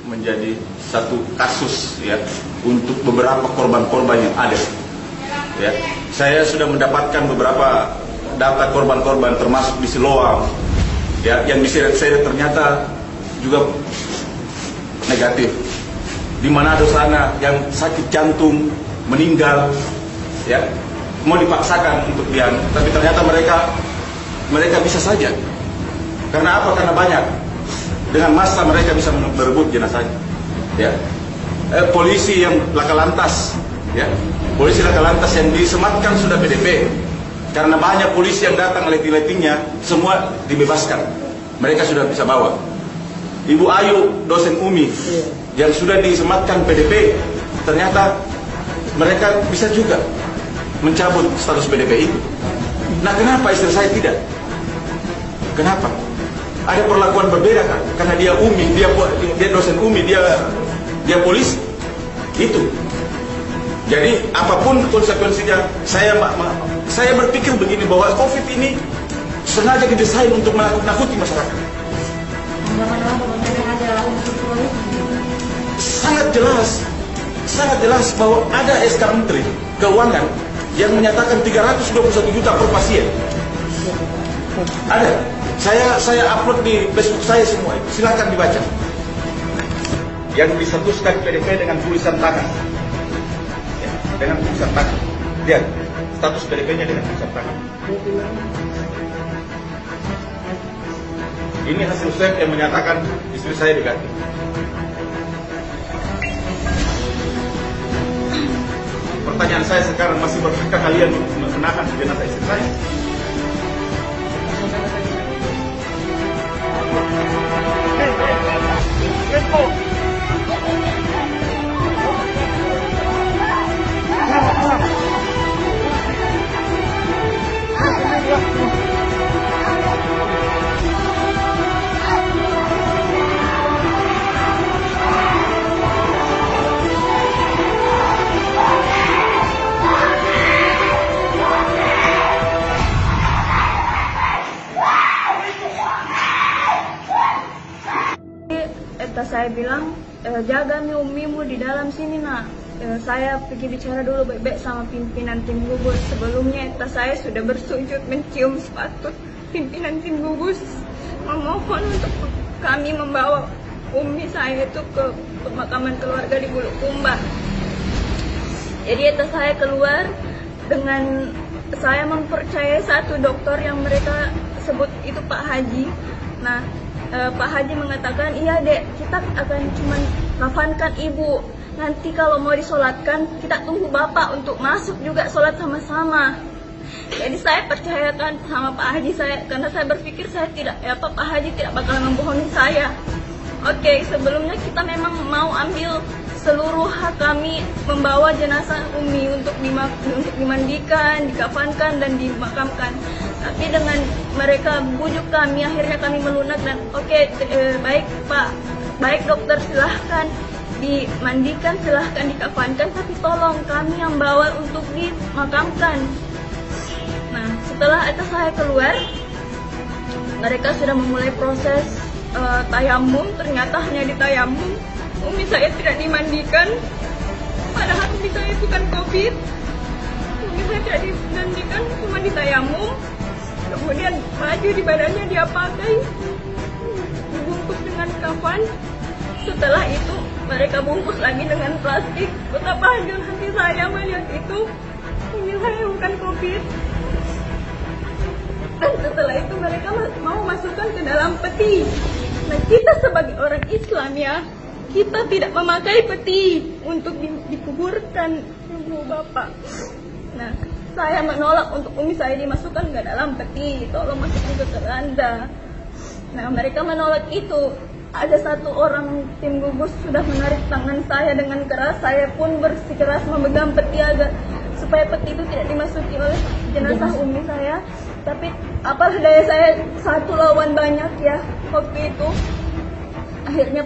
menjadi satu kasus ya untuk beberapa korban-korban yang ada. Ya, saya sudah mendapatkan beberapa data korban-korban termasuk di Siloam, ya, yang di Serang ternyata juga negatif. Di Manado sana yang sakit jantung meninggal, ya, mau dipaksakan untuk diam, tapi ternyata mereka bisa saja. Karena apa? Karena banyak. Dengan massa mereka bisa berebut jenazahnya. Ya, polisi yang laka lantas, ya, polisi laka lantas yang disematkan sudah PDP. Karena banyak polisi yang datang letih-letihnya, semua dibebaskan. Mereka sudah bisa bawa. Ibu Ayu, dosen UMI, yang sudah disematkan PDP, ternyata mereka bisa juga mencabut status PDP itu. Nah, kenapa istri saya tidak? Kenapa? Ada perlakuan berbeda kan? Karena dia UMI, dia dosen UMI, dia polisi. Itu. Jadi apapun konsekuensinya, saya berpikir begini, bahwa COVID ini sengaja didesain untuk menakut-nakuti masyarakat. Sangat jelas bahwa ada SK Menteri Keuangan yang menyatakan 321 juta per pasien. Ada. Saya upload di Facebook saya semua itu. Silakan dibaca. Yang disetuskan PDP dengan tulisan tangan. Ya, dengan tulisan tangan. Lihat, status PDP-nya dengan tulisan tangan. Ini hasil swab yang menyatakan istri saya negatif. Pertanyaan saya sekarang, masih berkah kalian menahan jenazah istri saya? Saya bilang, jaga umimu di dalam sini nak. Saya pergi bicara dulu baik-baik sama pimpinan tim gugus. Sebelumnya saya sudah bersujud mencium sepatu pimpinan tim gugus, memohon untuk kami membawa umi saya itu ke pemakaman keluarga di Bulukumba. Jadi saya keluar dengan saya mempercayai satu dokter yang mereka sebut itu Pak Haji. Nah, Pak Haji mengatakan, iya dek, kita akan cuma kafankan ibu. Nanti kalau mau disolatkan, kita tunggu bapak untuk masuk juga solat sama-sama. Jadi saya percayakan sama Pak Haji saya, karena saya berpikir Pak Haji tidak bakal membohongi saya. Oke, sebelumnya kita memang mau ambil seluruh hak kami membawa jenazah Umi untuk dimandikan, dikafankan dan dimakamkan. Tapi dengan mereka bujuk kami, akhirnya kami melunak dan baik Pak, baik dokter, silahkan dimandikan, silahkan dikafankan, tapi tolong kami yang bawa untuk dimakamkan. Nah, setelah itu saya keluar, mereka sudah memulai proses tayamum. Ternyata hanya di tayamum, umi saya tidak dimandikan, padahal umi saya bukan COVID. Umi saya tidak dimandikan, cuma di tayamum. Kemudian baju di badannya dia pakai, dibungkus dengan kafan. Setelah itu mereka bungkus lagi dengan plastik. Betapa hancur hati saya melihat itu. Ini saya bukan COVID. Dan setelah itu mereka mau masukkan ke dalam peti. Nah, kita sebagai orang Islam ya, kita tidak memakai peti untuk dikuburkan ibu bapak. Nah, saya menolak untuk umi saya dimasukkan ke dalam peti, tolong masukkan ke keranda. Nah, mereka menolak itu. Ada satu orang tim gugus sudah menarik tangan saya dengan keras. Saya pun bersikeras memegang peti agar supaya peti itu tidak dimasuki oleh jenazah umi saya. Tapi apalah daya saya, satu lawan banyak ya waktu itu. Akhirnya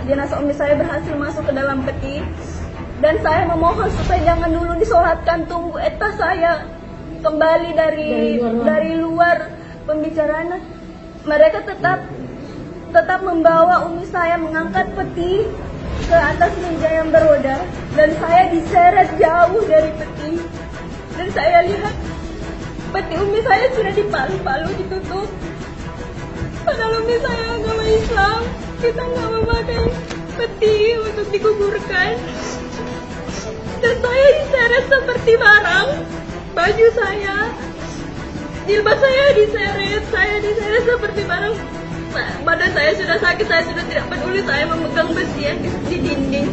jenazah umi saya berhasil masuk ke dalam peti. Dan saya memohon supaya jangan dulu disolatkan, tunggu saya kembali dari luar pembicaraan. Mereka tetap tetap membawa umi saya mengangkat peti ke atas meja yang beroda, dan saya diseret jauh dari peti. Dan saya lihat peti umi saya sudah dipalu-palu, ditutup. Padahal umi saya agama Islam, kita nggak memakai peti untuk dikuburkan. Dan saya diseret seperti barang, baju saya, jilbab saya diseret seperti barang. Badan saya sudah sakit, saya sudah tidak peduli, saya memegang besi yang di dinding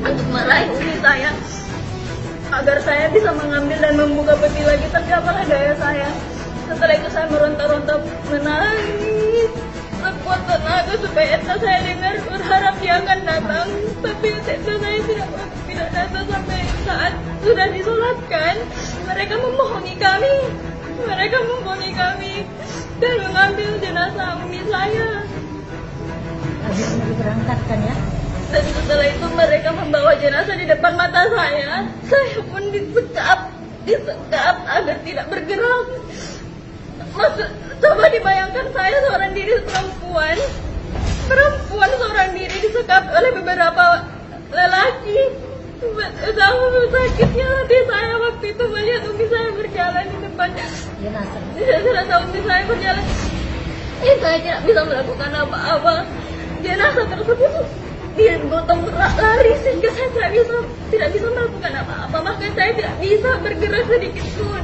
untuk meraih umi saya agar saya bisa mengambil dan membuka peti lagi. Tapi apalah daya saya. Setelah itu saya meronta-ronta, menangis sekuat tenaga supaya Eta saya dengar, berharap dia akan datang. Tapi Eta saya tidak datang sampai saat sudah disolatkan. Mereka memohoni kami dan mengambil jenazah umi saya. Habis diberangkatkan ya. Dan setelah itu mereka membawa jenazah di depan mata saya. Saya pun disekap agar tidak bergerak. Coba dibayangkan, saya seorang diri perempuan seorang diri disekap oleh beberapa lelaki. Betapa sakitnya hati saya waktu itu melihat umi saya berjalan di depan jenazah umi saya berjalan. Saya tidak bisa melakukan apa-apa. Jenazah tersebut digotong lari sehingga saya tidak bisa melakukan apa-apa. Bahkan saya tidak bisa bergerak sedikit pun.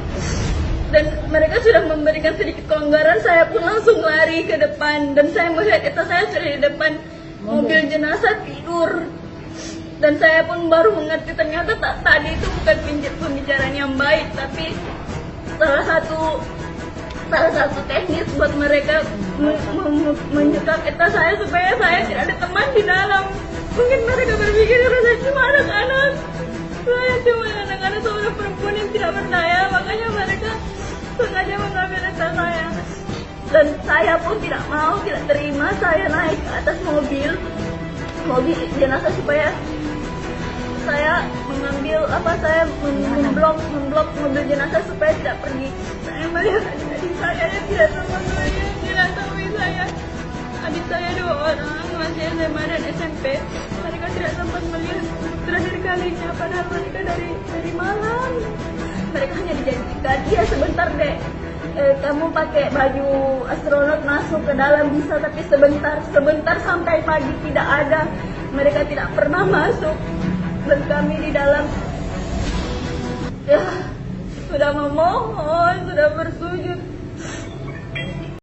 Dan mereka sudah memberikan sedikit kelonggaran, saya pun langsung lari ke depan. Dan saya melihat saya sudah di depan mobil jenazah tidur. Dan saya pun baru mengerti ternyata tadi itu bukan pembicaraan yang baik, tapi salah satu teknis buat mereka menyekat saya supaya saya tidak ada teman di dalam. Mungkin mereka berpikir saya cuma anak-anak, seorang perempuan yang tidak berdaya, makanya mereka sengaja mengambil saya. Dan saya pun tidak terima. Saya naik ke atas mobil jenazah supaya saya memblok mobil jenazah supaya tidak pergi. Saya melihat adik saya yang tidak sama saya, jenazah umi saya. Adik saya 2 orang, masih SMA dan SMP. Mereka tidak sempat melihat terakhir kalinya, padahal mereka dari malam. Mereka hanya dijanjikan, iya sebentar dek, kamu pakai baju astronot masuk ke dalam bisa, tapi sebentar sampai pagi tidak ada. Mereka tidak pernah masuk. Dan kami di dalam sudah memohon, sudah bersujud